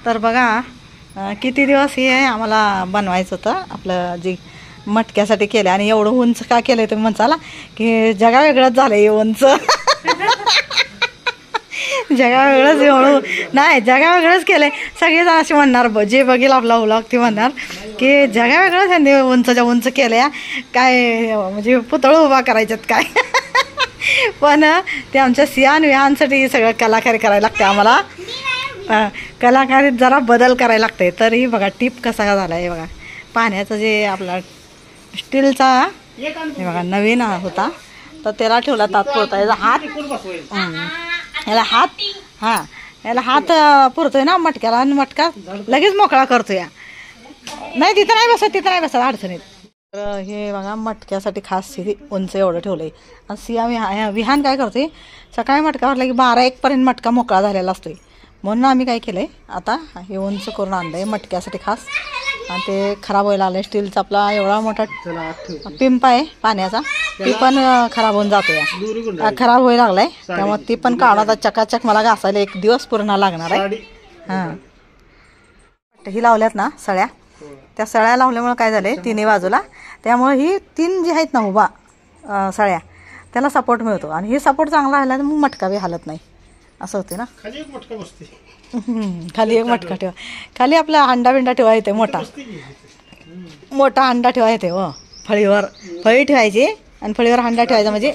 तर बघा किती दिवस हे आम्हाला बनवायचं होतं आपलं जे मटक्यासाठी केलं आणि एवढं उंच का केलं तुम्ही म्हणसाला की जगा वेगळंच झालं हे उंच जगा वेगळंच एवढं नाही जगा वेगळंच केलंय. सगळेजण असे म्हणणार जे बघेल आपला व्लॉग ते म्हणणार की जगा वेगळंच त्यांनी उंचच्या उंच केल्या काय म्हणजे पुतळं उभा करायच्यात काय पण ते आमच्या सियान विहानसाठी सगळं कलाकारी करायला लागते आम्हाला. कलाकारीत जरा बदल करायला लागते. तरी बघा टीप कसा झाला आहे बघा. पाण्याचं जे आपला स्टीलचा हे बघा नवीन होता तर त्याला ठेवला तात्पुरता याचा हात याला हात याला हात पुरतोय ना मटक्याला आणि मटका लगेच मोकळा करतोय. नाही तिथं नाही बसत अडचणीत. तर हे बघा मटक्यासाठी खास उंच एवढं ठेवलंय. आणि सिया विहान काय करतोय सकाळी मटका भरला की 12-1 पर्यंत मटका मोकळा झालेला असतोय. म्हणून आम्ही काय केलंय आता हे उंच करून आणलंय मटक्यासाठी खास. आणि ते खराब व्हायला आलंय. स्टीलचा आपला एवढा मोठा पिंप आहे पाण्याचा ती पण खराब होऊन जातोय खराब व्हायला लागलाय. त्यामुळे ती पण काढा चकाचक मला घासायला 1 दिवस पूर्ण लागणार आहे. ही लावल्यात ना सळ्या त्या सळ्या लावल्यामुळे काय झालंय तिन्ही बाजूला त्यामुळे ही 3 जी आहेत ना उभा सळ्या त्याला सपोर्ट मिळतो. आणि ही सपोर्ट चांगला राहिला तर मग मटका बी हालत नाही असं होते ना. खाली एक मटका ठेवा. खाली आपला अंडा बिंडा ठेवा येते मोठा अंडा ठेवा येते हो. फळी ठेवायची आणि फळीवर अंडा ठेवायचा म्हणजे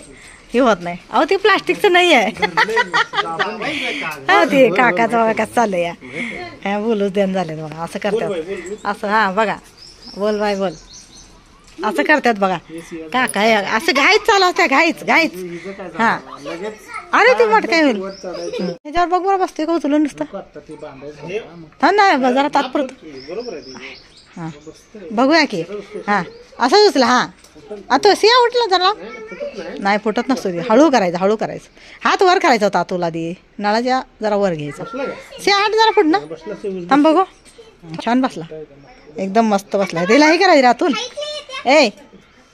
हे होत नाही. अहो ते प्लास्टिकचं नाही आहे हा ते काकाचं चाललंय या बोलूच देण झाले बघा असं करतात असं. बघा बोल बाय बोल असं करतात बघा काका असं घाईच चालू असत्या घाईच अरे ते मट काय होईल त्याच्यावर बघ बरं बसते का उचलून नुसतं नाही जरा तात्पुरतं बघूया की असंच उचला तो सिया उठला जरा नाही फुटत नसतो हळू करायचं हात वर करायचा होता तुला दे नळाच्या जरा वर घ्यायचं. सिया हात जरा फुट ना थांब बघू छान बसला एकदम मस्त बसला. तिला हे करायचं रातून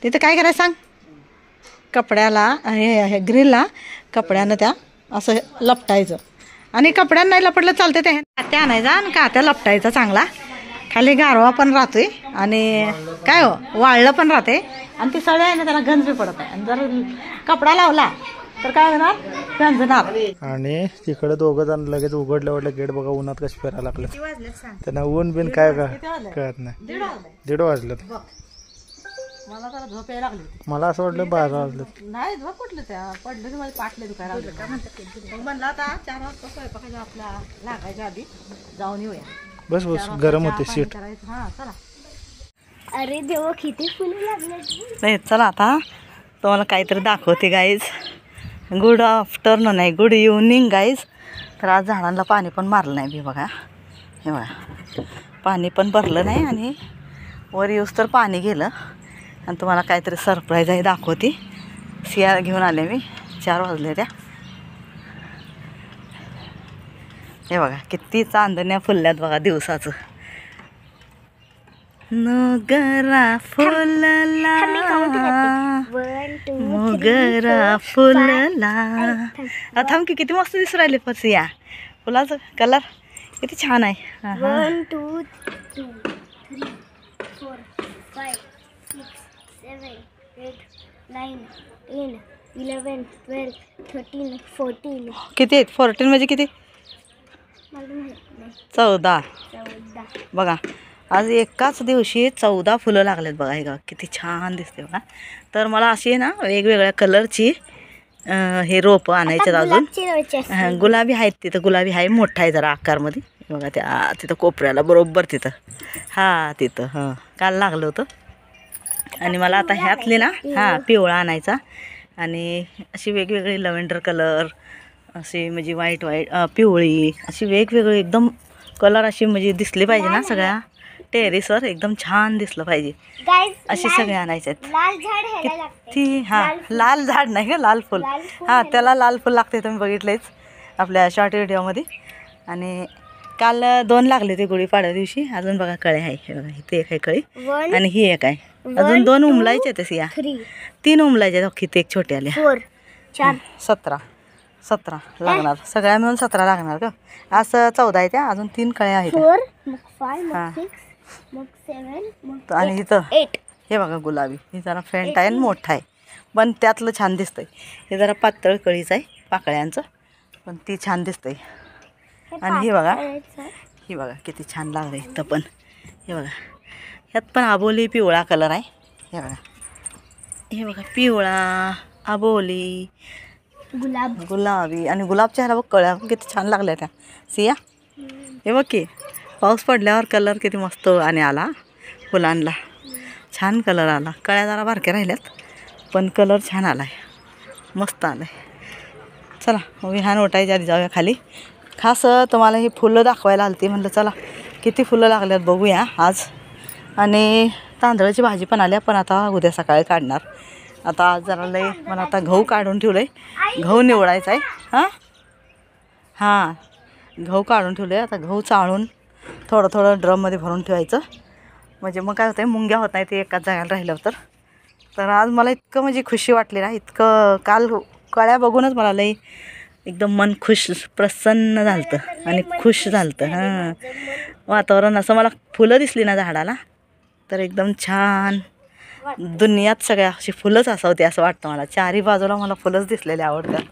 तिथं काय करायचं सांग कपड्याला हे ग्रिलला कपड्यानं त्या असं लपटायचं आणि कपड्यानं नाही लपटलं चालते ते कात्या आणायचा आणि कात्या लपटायचा चांगला. खाली गारवा पण राहतोय आणि काय हो वाळलं पण राहते आणि ती सळ्या आहे ना त्याला गंज बी पडत आहे. आणि जर कपडा लावला तर काय होणार गंजणार. आणि तिकडे 2 जण लगेच उघडल्या गेट बघा उन्हात कशी फिरायला लागलं त्यांना ऊन बिन काय कळत नाही. 1:30 वाजलं. मला जरा झोप यायला लागली. मला असं वाटलं 12 वाजलं. नाही झोप कुठलं त्या पडलं की माझे पाठले दुखायला लागले. मग म्हणलं आता 4 वाजता स्वयंपाकाच्या आपल्या लागायच्या आधी जाऊन येऊया. बस गरम होते सीट. चला अरे देवा किती फुलं लागले. नाही चला आता तुम्हाला काहीतरी दाखवते गाईज. गुड आफ्टरनून नाही गुड इव्हनिंग गाईज. तर आज झाडांना पाणी पण मारलं नाही मी बघा. हे बघा पाणी पण भरलं नाही आणि वर येऊस तर पाणी गेलं. आणि तुम्हाला काहीतरी सरप्राईज आहे दाखवते. सिया घेऊन आले मी 4 वाजले त्या. हे बघा किती चांदण्या फुलल्यात बघा दिवसाचं. मोगरा फुलला मोगरा फुलला थांब की किती मस्त दिसू राहिले पण सिया फुलाचं कलर किती छान आहे. 1 2 3 4 5 6 7 8 9 10 11 12 13 14 किती आहेत 14 म्हणजे किती 14 बघा. आज एकाच दिवशी 14 फुलं लागलेत बघा. हे का किती छान दिसते बघा. तर मला अशी आहे ना वेगवेगळ्या कलरची हे रोपं आणायचे अजून. गुलाबी आहेत तिथं गुलाबी आहे मोठा आहे जरा आकारमध्ये बघा त्या तिथं कोपऱ्याला बरोबर तिथं तिथं काल लागलं होतं. आणि मला आता ह्यातले ना पिवळा आणायचा आणि अशी वेगवेगळी लव्हेंडर कलर अशी म्हणजे व्हाईट पिवळी अशी वेगवेगळी एकदम कलर अशी म्हणजे दिसले पाहिजे ना सगळ्या टेरेसवर एकदम छान दिसलं पाहिजे अशी सगळे आणायचे आहेत. किती लाल झाड नाही का लाल फुल त्याला लाल फुल लागते तुम्ही बघितलेच आपल्या शॉर्ट व्हिडिओमध्ये. आणि काल 2 लागले ते गुढीपाडव्या दिवशी. अजून बघा कळे आहे हे बघा इथे एक आहे कळी आणि ही एक आहे. अजून 2 उमलायचे तसे 3 उमलायचे ते एक छोटे आले 4 4 17 17 लागणार, सगळ्या मिळून 17 लागणार का? असं 14 आहे त्या, अजून 3 कळ्या आहेत. 4 मग 5 हां. मग 6 मग 7 मग आणि इथं 8. हे बघा गुलाबी, हे जरा फेंट आहे आणि मोठा आहे, पण त्यातलं छान दिसतंय. हे जरा पातळ कळीच आहे पाकळ्यांचं, पण ती छान दिसतंय. आणि हे बघा, ही बघा किती छान लागलं इथं पण. हे बघा ह्यात पण आबोली पिवळा कलर आहे. हे बघा, हे बघा पिवळा आबोली गुलाबी आणि गुलाबच्या ह्याला बघ कळ्या किती छान लागल्या त्या सिया. हे बघ की पाऊस पडल्यावर कलर किती मस्त आणि आला फुलांना, छान कलर आला. कळ्या जरा बारक्या राहिल्यात पण कलर छान आला आहे, मस्त आलं आहे. चला विहान उठायच्या आधी जाऊया खाली. खास तुम्हाला ही फुलं दाखवायला आलती, म्हटलं चला किती फुलं लागल्यात बघूया आज. आणि तांदळाची भाजी पण आल्या, पण आता उद्या सकाळी काढणार. आता आज जरा लय मला आता गहू काढून ठेवलं आहे, गहू निवडायचा आहे. हां गहू काढून ठेवले, आता गहू चाळून थोडं थोडं ड्रममध्ये भरून ठेवायचं, म्हणजे मग काय होतं आहे मुंग्या होत नाही ते एकाच जागेला राहिल्यावर. तर आज मला इतकं म्हणजे खुशी वाटली ना, इतकं काल कळ्या बघूनच मला लई एकदम मन खुश प्रसन्न झालं आणि खुश झालं. हां वातावरण असं, मला फुलं दिसली ना झाडाला तर एकदम छान, दुनियात सगळ्या अशी फुलंच असावती असं वाटतं मला. चारी बाजूला मला फुलंच दिसलेले आवडतात,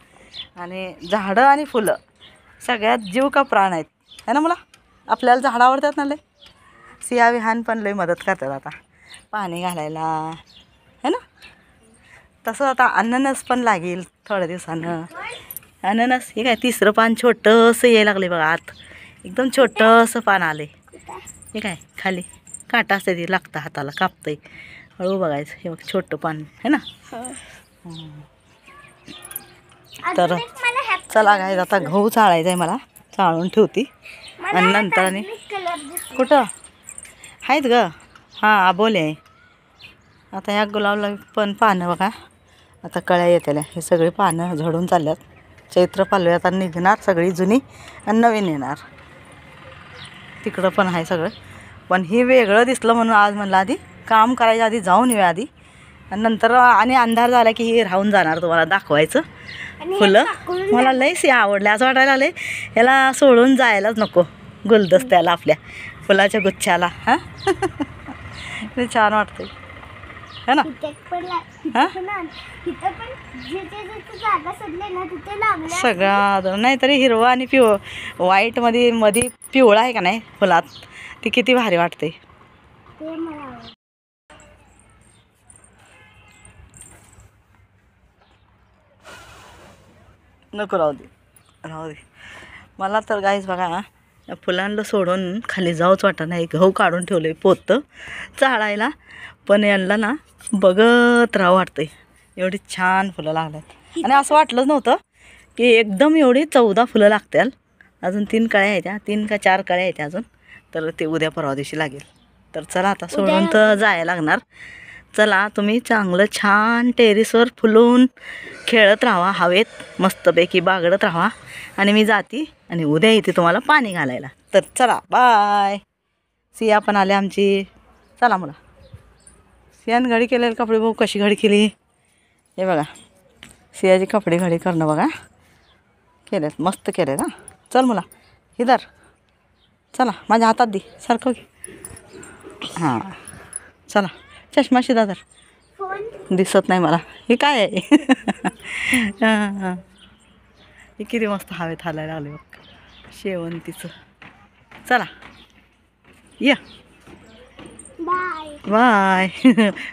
आणि झाडं आणि फुलं सगळ्यात जीव का प्राण आहेत है ना. मला आपल्याला झाडं आवडतात ना लय. सिया विहान पण लय मदत करतात आता पाणी घालायला है ना. तसं आता अननस पण लागेल थोड्या दिवसानं. अननस हे काय 3रं पान छोटंसं यायला लागले बघा, आत एकदम छोटंसं पान आले. हे काय खाली काटा असते ते लागतं हाताला, कापतंय हळू बघायचं. हे बघ छोटं पान है ना. तर चला काय आता गहू चाळायचा आहे मला, चाळून ठेवती आणि नंतर आणि कुठं आहेत ग. हां आबोले आहे. आता ह्या गुलाबला पण पानं बघा आता कळ्या येतेल्या, हे सगळे पानं झडून चालल्यात. चैत्र पालवी आता निघणार सगळी जुनी आणि नवीन येणार. तिकडं पण आहे सगळं, पण हे वेगळं दिसलं म्हणून आज म्हणलं आधी काम करायच्या आधी जाऊन येऊया आधी, आणि नंतर आणि अंधार झाला की हे राहून जाणार तुम्हाला दाखवायचं फुलं. मला लईच आवडले, असं वाटायला लागले ह्याला सोडून जायलाच नको गुलदस्त्याला आपल्या फुलाच्या गुच्छाला. हां ते छान वाटतंय है ना. सगळं नाही तरी हिरवा आणि व्हाईटमध्ये मध्ये पिवळा आहे का नाही फुलात, ती किती भारी वाटते. नको राहू दे. मला तर गाईस बघा या फुलांना सोडून खाली जाऊच वाटत नाही. गहू काढून ठेवले पोतं चाळायला, पण यांना ना बघत राहावं वाटतंय, एवढी छान फुलं लागतात. आणि असं वाटलंच नव्हतं की एकदम एवढी 14 फुलं लागतील. अजून 3 कळ्या आहेत, 3 का 4 कळ्या आहेत अजून, तर ते उद्या परवा दिवशी लागेल. तर चला आता सोडून तर जायला लागणार. चला तुम्ही चांगलं छान टेरिसवर फुलून खेळत राहा, हवेत मस्तपैकी बागडत राहा, आणि मी जाते आणि उद्या येते तुम्हाला पाणी घालायला. तर चला बाय. सिया पण आले आमची. चला मुला, सियान घडी केलेले कपडे बघू कशी घडी केली. हे बघा सियाची कपडे घडी करणं बघा केलेत, मस्त केलेत. हां चल मुला इधर, चला माझ्या हातात दे सारखं घे. हां चला चष्मा शिदा तर दिसत नाही मला, हे काय आहे. हां हां हे किती मस्त हवेत हालायला लागले बघ शेवंतीचं. चला या बाय.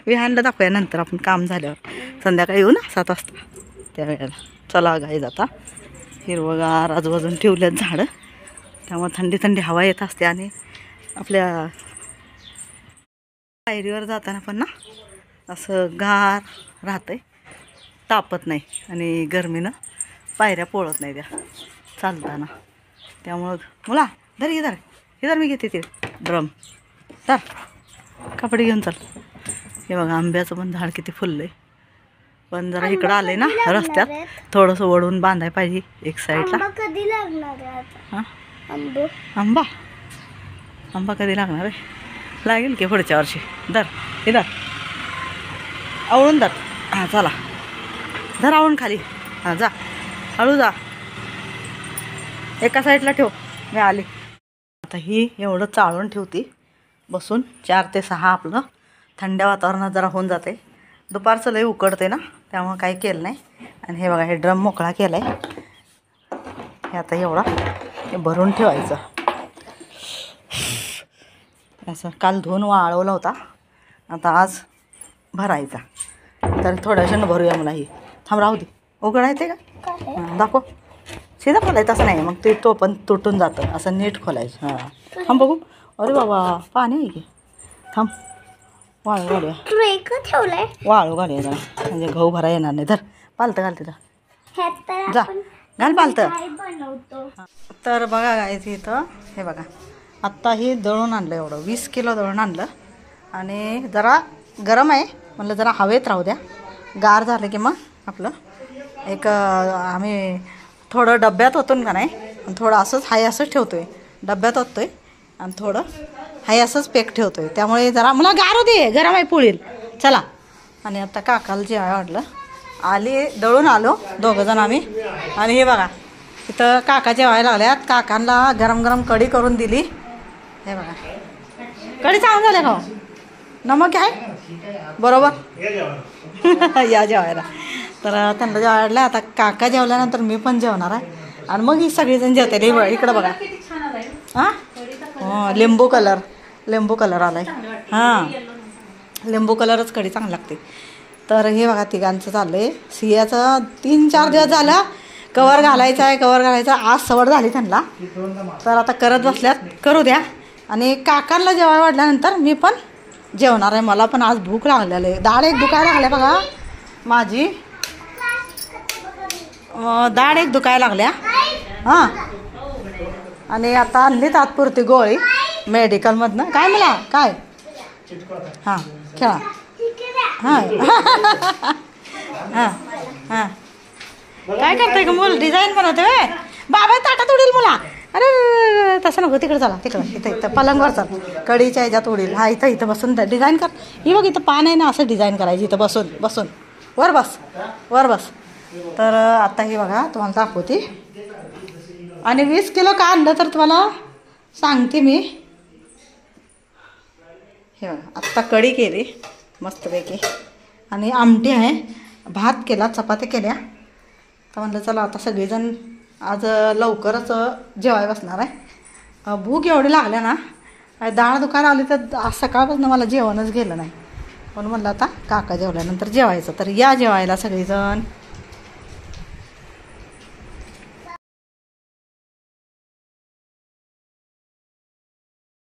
विहानला दाखवूया नंतर आपण काम झाल्यावर, संध्याकाळी येऊ ना 7 वाजता त्यावेळेला. चला गाईज आता हिरवगार आजूबाजून ठेवल्यात झाडं, त्यामुळे थंडी थंडी हवा येत असते. आणि आपल्या पायरीवर जाताना पण ना असं गार राहतंय, तापत नाही आणि गरमीनं पायऱ्या पोळत नाही त्या चालताना. त्यामुळं मुला धर इधर मी घेते ते ड्रम, धर कपडे घेऊन चल. हे बघा आंब्याचं पण झाड किती फुललं आहे, पण जरा इकडं आलंय ना रस्त्यात, थोडंसं वळून बांधाय पाहिजे एक साईडला. कधी लागणार आहे आता? हां आंबा कधी लागणार आहे? लागेल की पुढच्या वर्षी. धर इधर आवळून धर. हां चला धर आवळून खाली. हां जा हळू जा. एका साईडला ठेव, मी आले. आता ही एवढं चाळून ठेवते बसून. 4 ते 6 आपलं थंड वातावरणात जरा होऊन जाते. दुपारचं लई उकडते ना, त्यामुळं काही केलं नाही. आणि हे बघा, हे ड्रम मोकळा केला आहे. हे आता एवढा हे भरून ठेवायचं. असं काल धुवून वाळवला होता, आता आज भरायचा. तर थोड्याशानं भरूया मला. ही थांब, राहू दे. उघड आहे ते का? दाखव. सीधा खोलायचं असं नाही, मग ते तो पण तुटून जातं. असं नीट खोलायचं. हां, थांब बघू. अरे बाबा, पाणी आहे की. थांब, वाळू गाडूया. ठेवलंय वाळू गाडूया जरा, म्हणजे गहू भरा येणार नाही. धर, पालतं घालते जा, घाल पालतं. तर बघा गायचं इथं हे बघा, आत्ता हे दळून आणलं. एवढं 20 किलो दळून आणलं. आणि जरा गरम आहे म्हणलं, जरा हवेत राहू द्या. गार झालं की मग आपलं एक आम्ही थोडं डब्यात होतो का नाही, थोडं असंच हाय असंच ठेवतो आहे. डब्यात होतो आहे आणि थोडं हाय असंच पेक ठेवतो आहे. त्यामुळे जरा मला गार होते, गरम आहे पोळील. चला. आणि आता काकाला जे वाटलं, आले दळून आलो दोघंजण आम्ही. आणि हे बघा, इथं काका जेवायला लागल्यात. काकांना गरम गरम कढी करून दिली. हे बघा, कढी चांगलं झाले का? नमक आहे बरोबर. या जेवायला. तर त्यांना जेवायला. आता काका जेवल्यानंतर मी पण जेवणार आहे. आणि मग ही सगळीजण जेवते. इकडं बघा. हां, हो, लिंबू कलर आलाय. हां, लिंबू कलरच कढी चांगली लागते. तर हे बघा, तिघांचं चाललं आहे. सियाचं 3-4 दिवस झालं कवर घालायचं आहे. आज सवड झाली त्यांना. तर आता करत बसल्यात, करू द्या. आणि काकांना जेवायला वाढल्यानंतर मी पण जेवणार आहे. मला पण आज भूक लागलेली आहे. दाढ एक दुखायला लागल्या बघा माझी. दाढ एक दुखायला लागल्या. हां, आणि आता आणली तात्पुरती गोळी मेडिकलमधनं. काय मला काय? हां, खेळा. हां हां हां, काय करताय का मूल? डिझाईन बनवते वे बाबा, ताटात उडील मुला. अरे तसं नको, तिकडे चला, तिकडं. इथं पलंगवर चाल, कढीच्या ह्याच्यात उडील. हा, इथं बसून डिझाईन कर. ही बघ, इथं पान आहे ना, असं डिझाईन करायची. इथं बसून वर बस. तर आता ही बघा, तुम्हाला दाखवते. आणि 20 किलो का आणलं तर तुम्हाला सांगते मी. हे बघा, आत्ता कढी केली मस्तपैकी. आणि आमटी आहे, भात केला, चपात्या केल्या. तर म्हणलं चला आता सगळेजण आज लवकरच जेवाय बसणार आहे. भूक एवढी लागल्या ना, डाळ दुखायला आली तर आज सकाळपासून मला जेवणच गेलं नाही. म्हणून म्हणलं आता काका जेवल्यानंतर जेवायचं. तर या जेवायला सगळेजण.